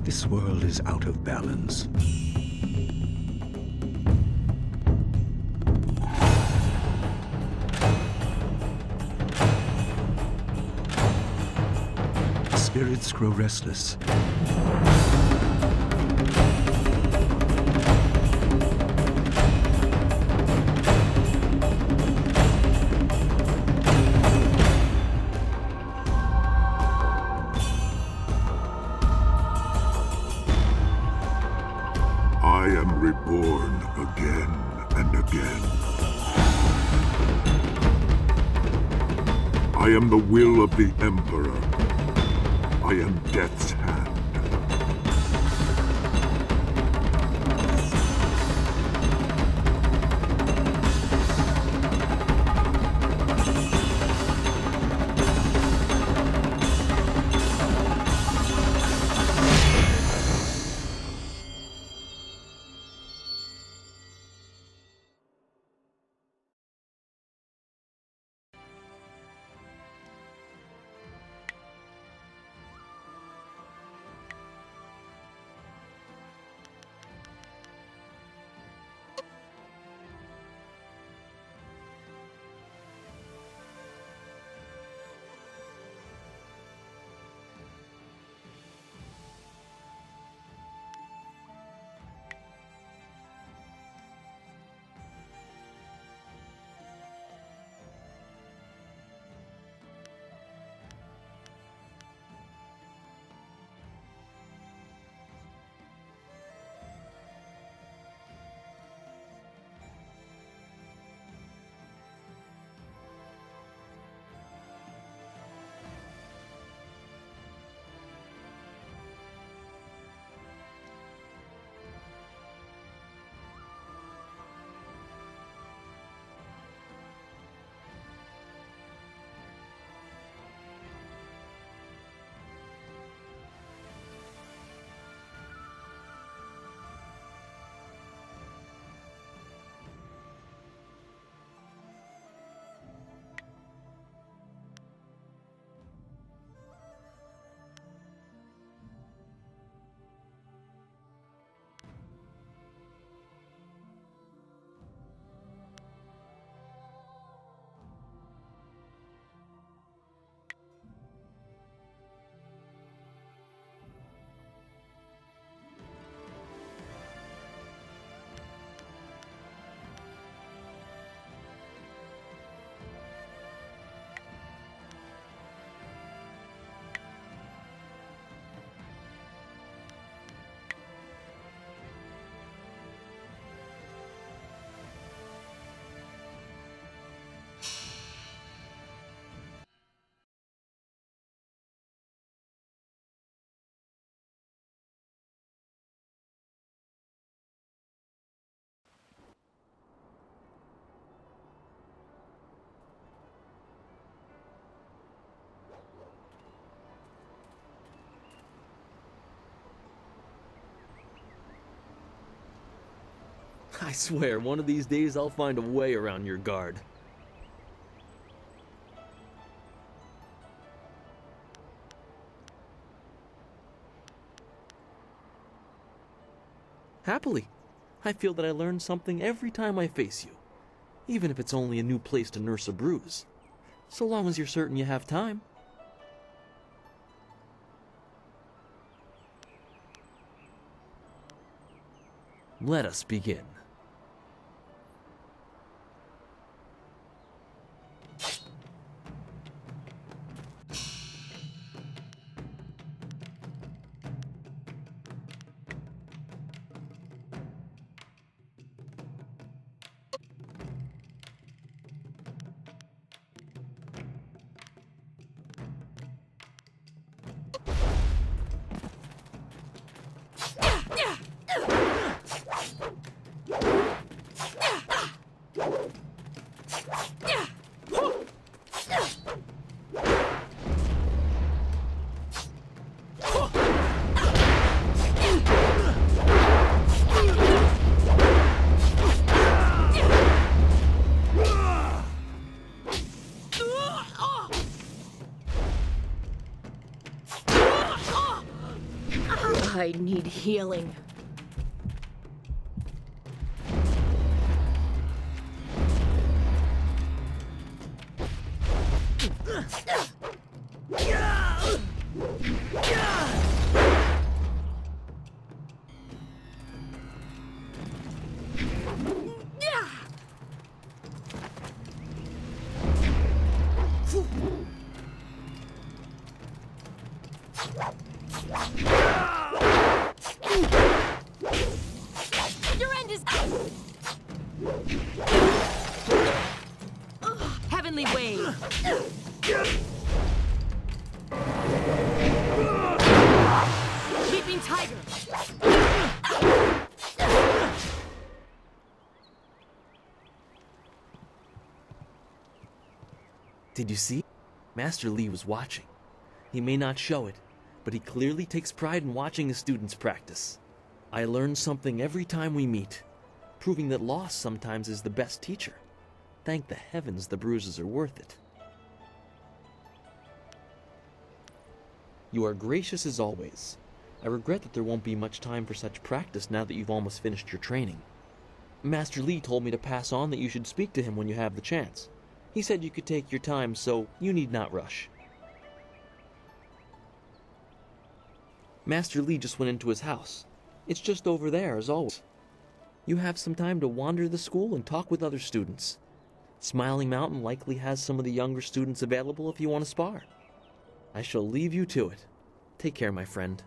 This world is out of balance. Spirits grow restless. I am reborn again and again. I am the will of the Emperor. I am Death's hand. I swear, one of these days I'll find a way around your guard. Happily. I feel that I learn something every time I face you, even if it's only a new place to nurse a bruise, so long as you're certain you have time. Let us begin. need healing. Your end is heavenly wave. Leaping tiger. Did you see? Master Li was watching. He may not show it, but he clearly takes pride in watching his students practice. I learn something every time we meet, proving that loss sometimes is the best teacher. Thank the heavens the bruises are worth it. You are gracious as always. I regret that there won't be much time for such practice now that you've almost finished your training. Master Li told me to pass on that you should speak to him when you have the chance. He said you could take your time, so you need not rush. Master Li just went into his house. It's just over there, as always. You have some time to wander the school and talk with other students. Smiling Mountain likely has some of the younger students available if you want to spar. I shall leave you to it. Take care, my friend.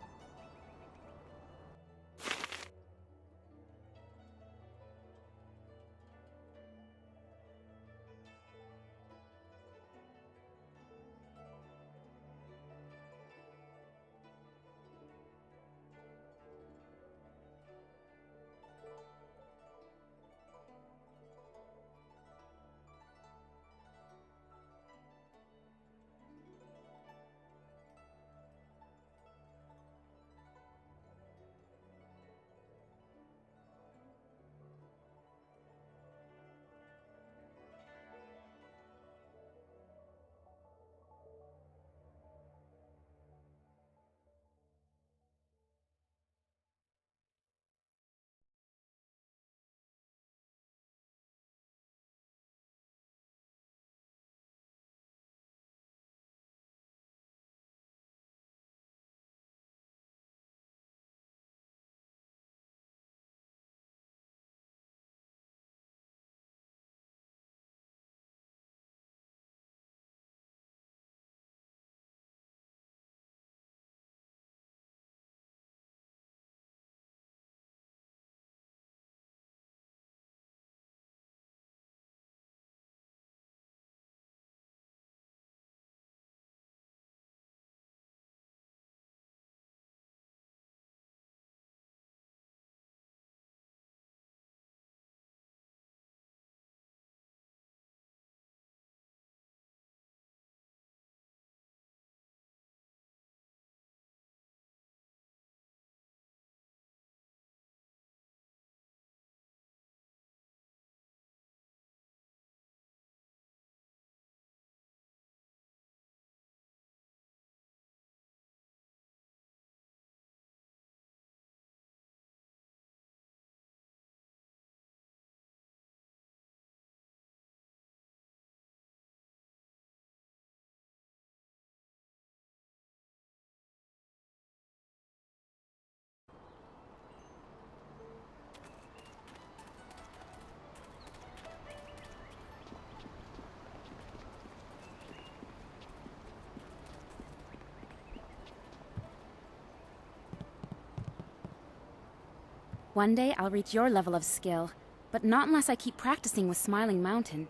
One day I'll reach your level of skill, but not unless I keep practicing with Smiling Mountain.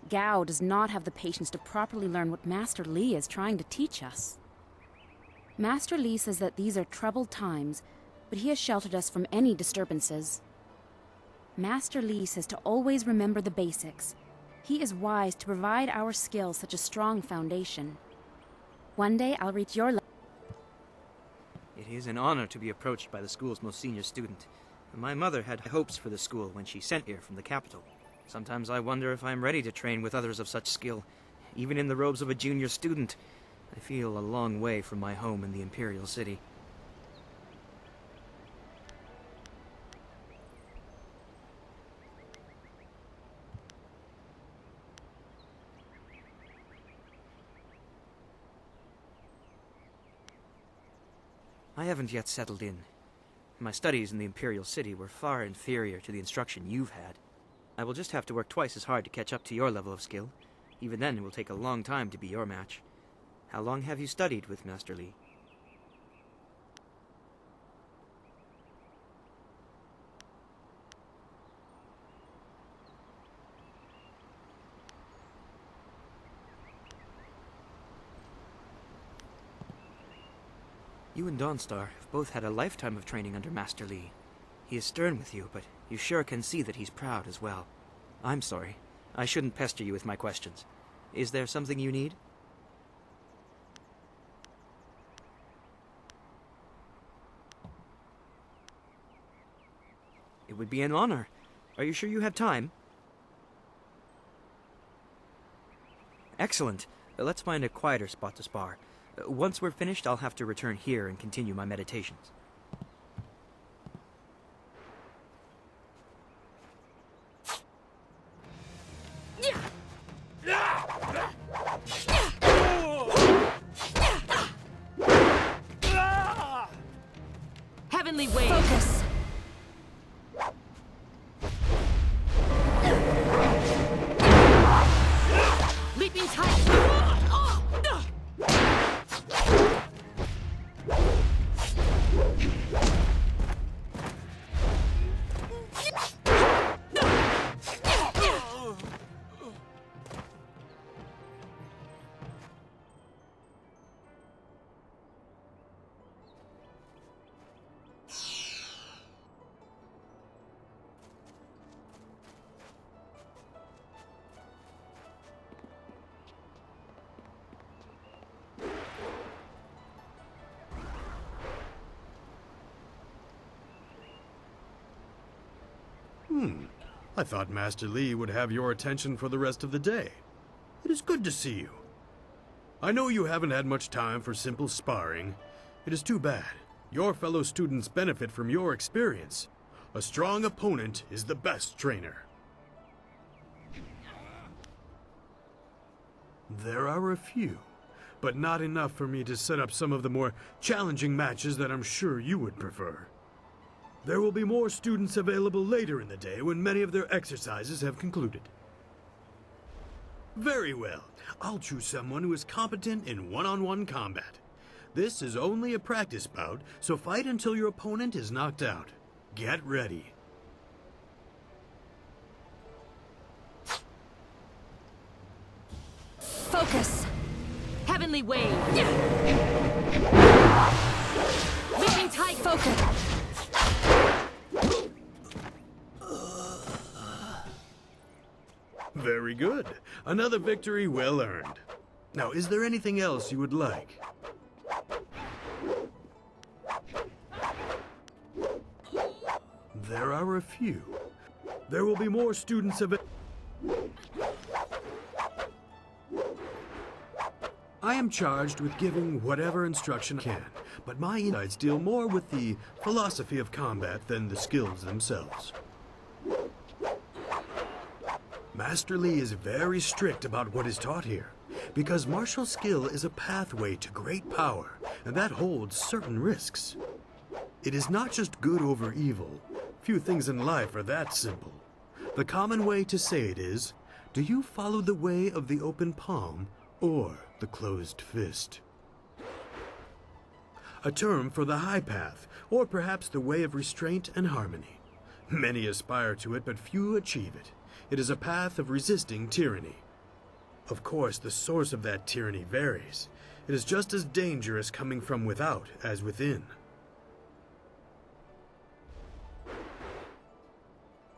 Gao does not have the patience to properly learn what Master Li is trying to teach us. Master Li says that these are troubled times, but he has sheltered us from any disturbances. Master Li says to always remember the basics. He is wise to provide our skills such a strong foundation. One day I'll reach your level. It is an honor to be approached by the school's most senior student. My mother had hopes for the school when she sent here from the capital. Sometimes I wonder if I'm ready to train with others of such skill. Even in the robes of a junior student, I feel a long way from my home in the Imperial City. I haven't yet settled in. My studies in the Imperial City were far inferior to the instruction you've had. I will just have to work twice as hard to catch up to your level of skill. Even then, it will take a long time to be your match. How long have you studied with Master Li? You and Dawnstar have both had a lifetime of training under Master Li. He is stern with you, but you sure can see that he's proud as well. I'm sorry. I shouldn't pester you with my questions. Is there something you need? It would be an honor. Are you sure you have time? Excellent. Let's find a quieter spot to spar. Once we're finished, I'll have to return here and continue my meditations. Heavenly wave. Focus. Leaping tight. I thought Master Li would have your attention for the rest of the day. It is good to see you. I know you haven't had much time for simple sparring. It is too bad. Your fellow students benefit from your experience. A strong opponent is the best trainer. There are a few, but not enough for me to set up some of the more challenging matches that I'm sure you would prefer. There will be more students available later in the day when many of their exercises have concluded. Very well. I'll choose someone who is competent in one-on-one combat. This is only a practice bout, so fight until your opponent is knocked out. Get ready. Focus. Heavenly wave. Leaping tight. Focus. Very good. Another victory well earned. Now, is there anything else you would like? There are a few. There will be more students available. I am charged with giving whatever instruction I can, but my insights deal more with the philosophy of combat than the skills themselves. Master Li is very strict about what is taught here, because martial skill is a pathway to great power, and that holds certain risks. It is not just good over evil. Few things in life are that simple. The common way to say it is, do you follow the way of the open palm or the closed fist? A term for the high path, or perhaps the way of restraint and harmony. Many aspire to it, but few achieve it. It is a path of resisting tyranny. Of course, the source of that tyranny varies. It is just as dangerous coming from without as within.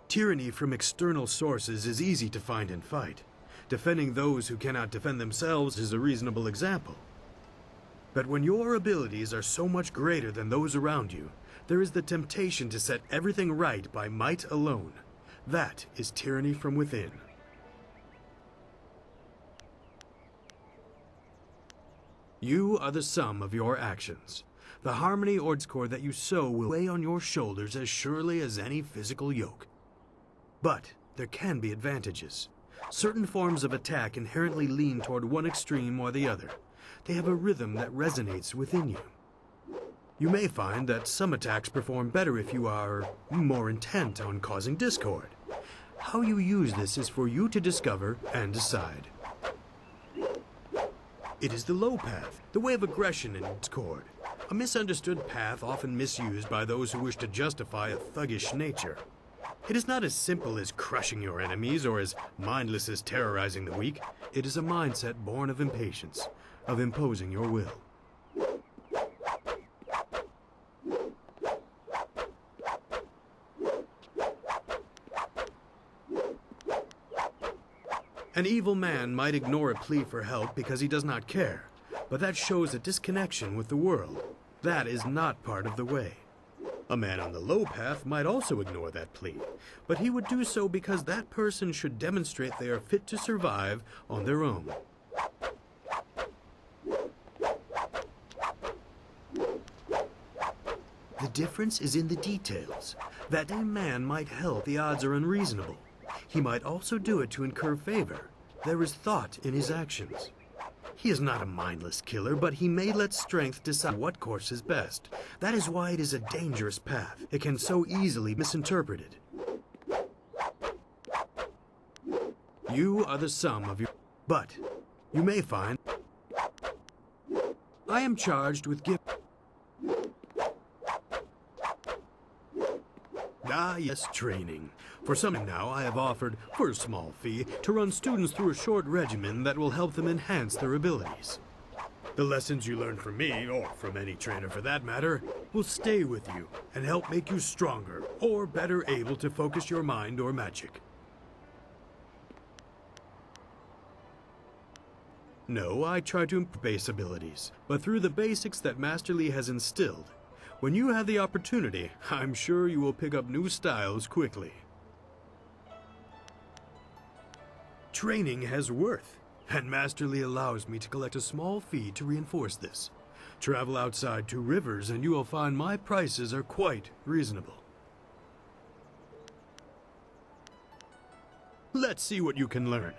Tyranny from external sources is easy to find and fight. Defending those who cannot defend themselves is a reasonable example. But when your abilities are so much greater than those around you, there is the temptation to set everything right by might alone. That is tyranny from within. You are the sum of your actions. The harmony or discord that you sow will weigh on your shoulders as surely as any physical yoke. But there can be advantages. Certain forms of attack inherently lean toward one extreme or the other. They have a rhythm that resonates within you. You may find that some attacks perform better if you are more intent on causing discord. How you use this is for you to discover and decide. It is the low path, the way of aggression and discord. A misunderstood path often misused by those who wish to justify a thuggish nature. It is not as simple as crushing your enemies or as mindless as terrorizing the weak. It is a mindset born of impatience, of imposing your will. An evil man might ignore a plea for help because he does not care, but that shows a disconnection with the world. That is not part of the way. A man on the low path might also ignore that plea, but he would do so because that person should demonstrate they are fit to survive on their own. The difference is in the details. That a man might help, the odds are unreasonable. He might also do it to incur favor. There is thought in his actions. He is not a mindless killer, but he may let strength decide what course is best. That is why it is a dangerous path. It can so easily be misinterpreted. You are the sum of your... But you may find... I am charged with giving... Ah, yes, training. For some time now, I have offered, for a small fee, to run students through a short regimen that will help them enhance their abilities. The lessons you learn from me, or from any trainer for that matter, will stay with you and help make you stronger, or better able to focus your mind or magic. No, I try to improve base abilities, but through the basics that Master Li has instilled. When you have the opportunity, I'm sure you will pick up new styles quickly. Training has worth, and Master Li allows me to collect a small fee to reinforce this. Travel outside 2 rivers and you will find my prices are quite reasonable. Let's see what you can learn.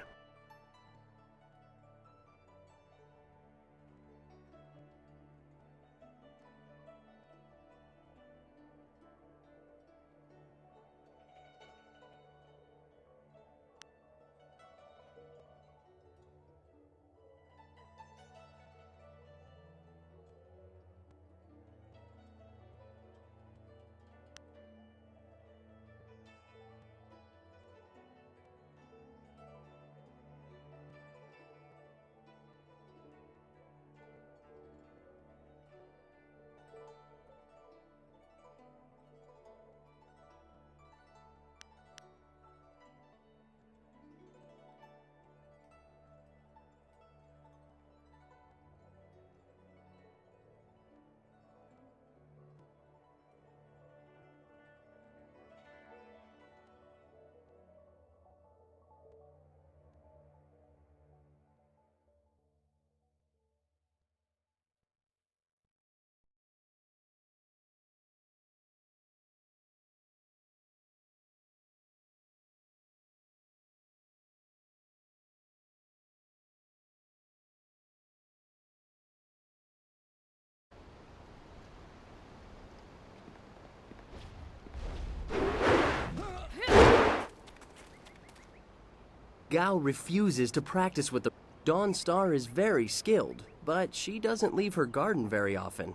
Gao refuses to practice with the... Dawn Star is very skilled, but she doesn't leave her garden very often.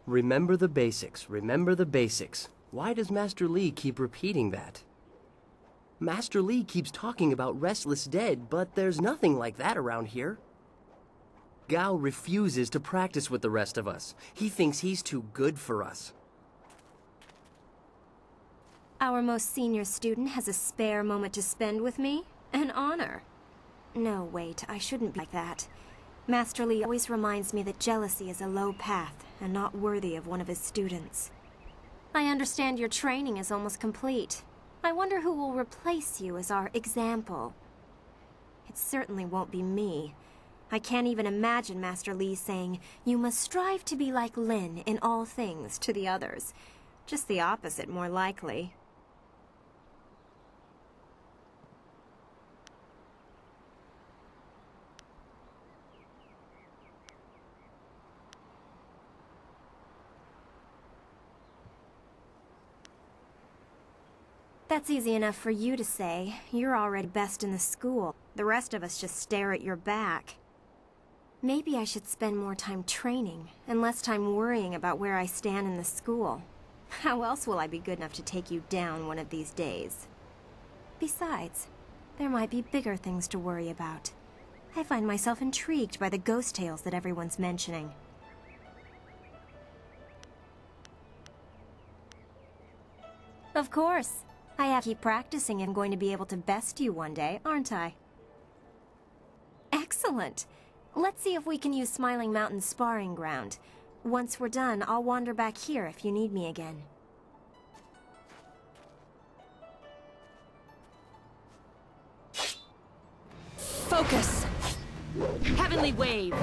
Remember the basics, remember the basics. Why does Master Li keep repeating that? Master Li keeps talking about Restless Dead, but there's nothing like that around here. Gao refuses to practice with the rest of us. He thinks he's too good for us. Our most senior student has a spare moment to spend with me? An honor. No, wait, I shouldn't be like that. Master Li always reminds me that jealousy is a low path and not worthy of one of his students. I understand your training is almost complete. I wonder who will replace you as our example. It certainly won't be me. I can't even imagine Master Li saying, "You must strive to be like Lin in all things" to the others. Just the opposite, more likely. That's easy enough for you to say. You're already best in the school. The rest of us just stare at your back. Maybe I should spend more time training, and less time worrying about where I stand in the school. How else will I be good enough to take you down one of these days? Besides, there might be bigger things to worry about. I find myself intrigued by the ghost tales that everyone's mentioning. Of course. I have to keep practicing and I'm going to be able to best you one day, aren't I? Excellent! Let's see if we can use Smiling Mountain's sparring ground. Once we're done, I'll wander back here if you need me again. Focus! Heavenly wave!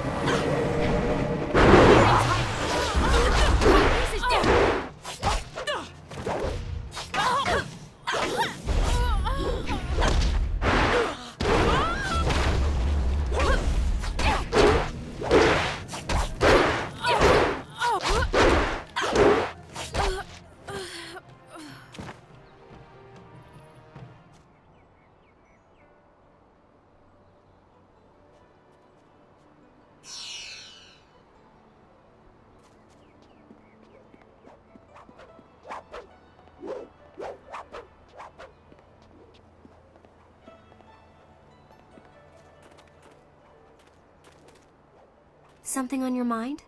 Something on your mind?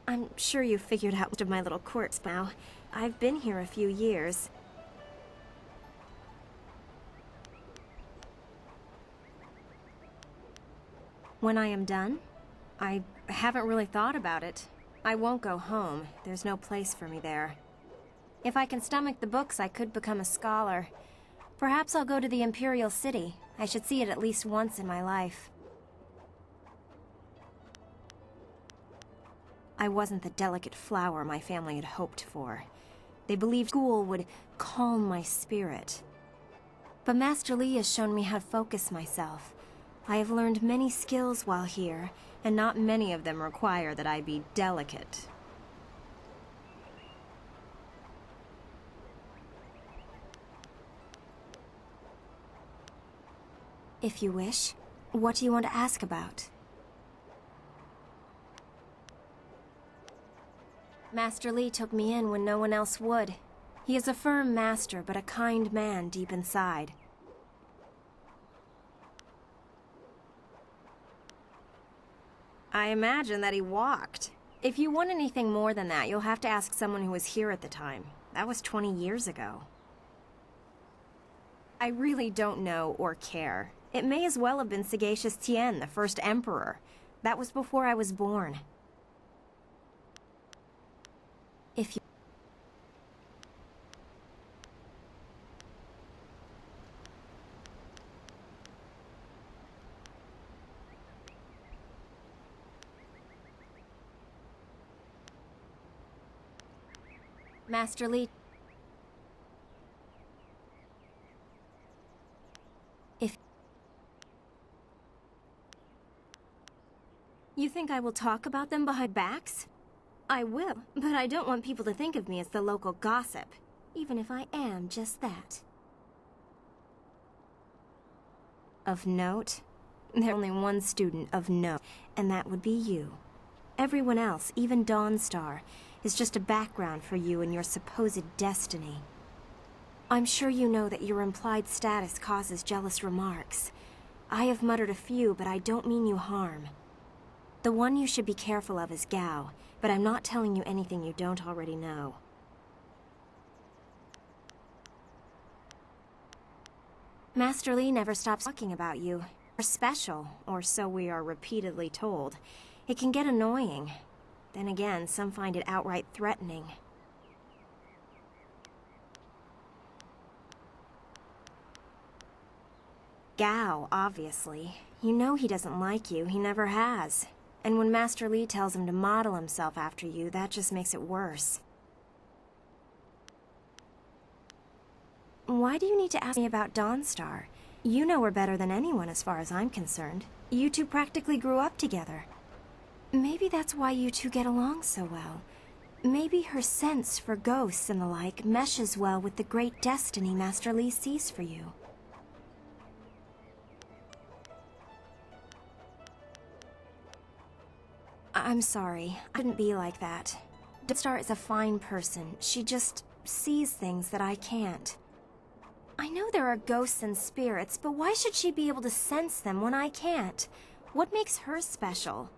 I'm sure you figured out most of my little quirks now. I've been here a few years. When I am done? I haven't really thought about it. I won't go home. There's no place for me there. If I can stomach the books, I could become a scholar. Perhaps I'll go to the Imperial City. I should see it at least once in my life. I wasn't the delicate flower my family had hoped for. They believed school would calm my spirit. But Master Li has shown me how to focus myself. I have learned many skills while here, and not many of them require that I be delicate. If you wish, what do you want to ask about? Master Li took me in when no one else would. He is a firm master, but a kind man deep inside. I imagine that he walked. If you want anything more than that, you'll have to ask someone who was here at the time. That was 20 years ago. I really don't know or care. It may as well have been Sagacious Tien, the first emperor. That was before I was born. If you... Master Li... You think I will talk about them behind backs? I will, but I don't want people to think of me as the local gossip, even if I am just that. Of note? There's only one student of note, and that would be you. Everyone else, even Dawnstar, is just a background for you and your supposed destiny. I'm sure you know that your implied status causes jealous remarks. I have muttered a few, but I don't mean you harm. The one you should be careful of is Gao, but I'm not telling you anything you don't already know. Master Li never stops talking about you. You're special, or so we are repeatedly told. It can get annoying. Then again, some find it outright threatening. Gao, obviously. You know he doesn't like you. He never has. And when Master Li tells him to model himself after you, that just makes it worse. Why do you need to ask me about Dawnstar? You know her better than anyone as far as I'm concerned. You two practically grew up together. Maybe that's why you two get along so well. Maybe her sense for ghosts and the like meshes well with the great destiny Master Li sees for you. I'm sorry. I couldn't be like that. Dawnstar is a fine person. She just sees things that I can't. I know there are ghosts and spirits, but why should she be able to sense them when I can't? What makes her special?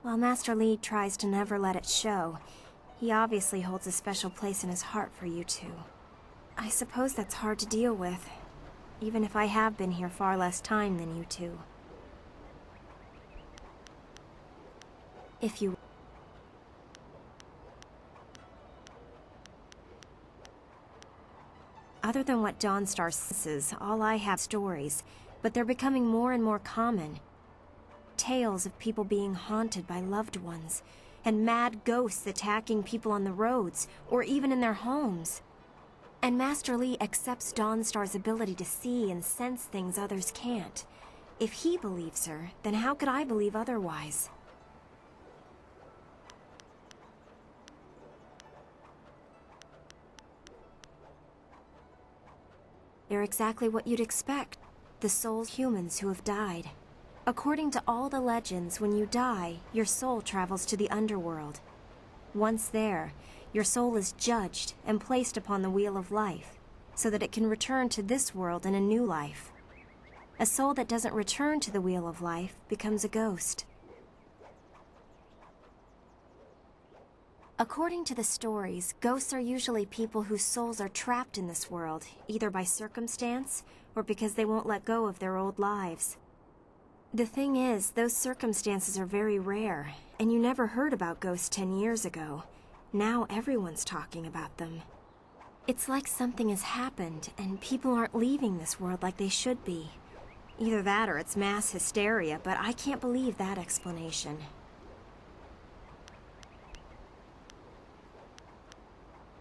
While Master Li tries to never let it show, he obviously holds a special place in his heart for you two. I suppose that's hard to deal with, even if I have been here far less time than you two. If you... Other than what Dawnstar says, all I have stories, but they're becoming more and more common. Tales of people being haunted by loved ones, and mad ghosts attacking people on the roads, or even in their homes. And Master Li accepts Dawnstar's ability to see and sense things others can't. If he believes her, then how could I believe otherwise? They're exactly what you'd expect. The souls of humans who have died. According to all the legends, when you die, your soul travels to the underworld. Once there, your soul is judged and placed upon the wheel of life, so that it can return to this world in a new life. A soul that doesn't return to the wheel of life becomes a ghost. According to the stories, ghosts are usually people whose souls are trapped in this world, either by circumstance or because they won't let go of their old lives. The thing is, those circumstances are very rare, and you never heard about ghosts 10 years ago. Now everyone's talking about them. It's like something has happened, and people aren't leaving this world like they should be. Either that or it's mass hysteria, but I can't believe that explanation.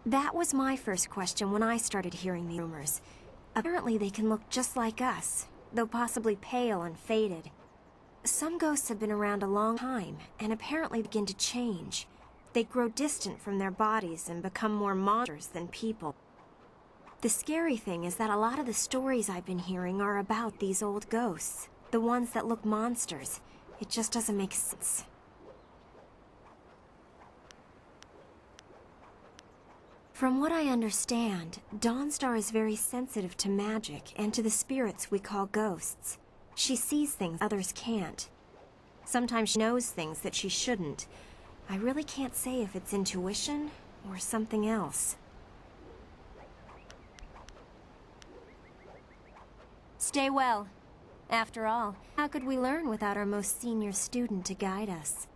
That was my first question when I started hearing the rumors. Apparently they can look just like us, though possibly pale and faded. Some ghosts have been around a long time, and apparently begin to change. They grow distant from their bodies and become more monsters than people. The scary thing is that a lot of the stories I've been hearing are about these old ghosts, the ones that look monsters. It just doesn't make sense. From what I understand, Dawnstar is very sensitive to magic and to the spirits we call ghosts. She sees things others can't. Sometimes she knows things that she shouldn't. I really can't say if it's intuition or something else. Stay well. After all, how could we learn without our most senior student to guide us?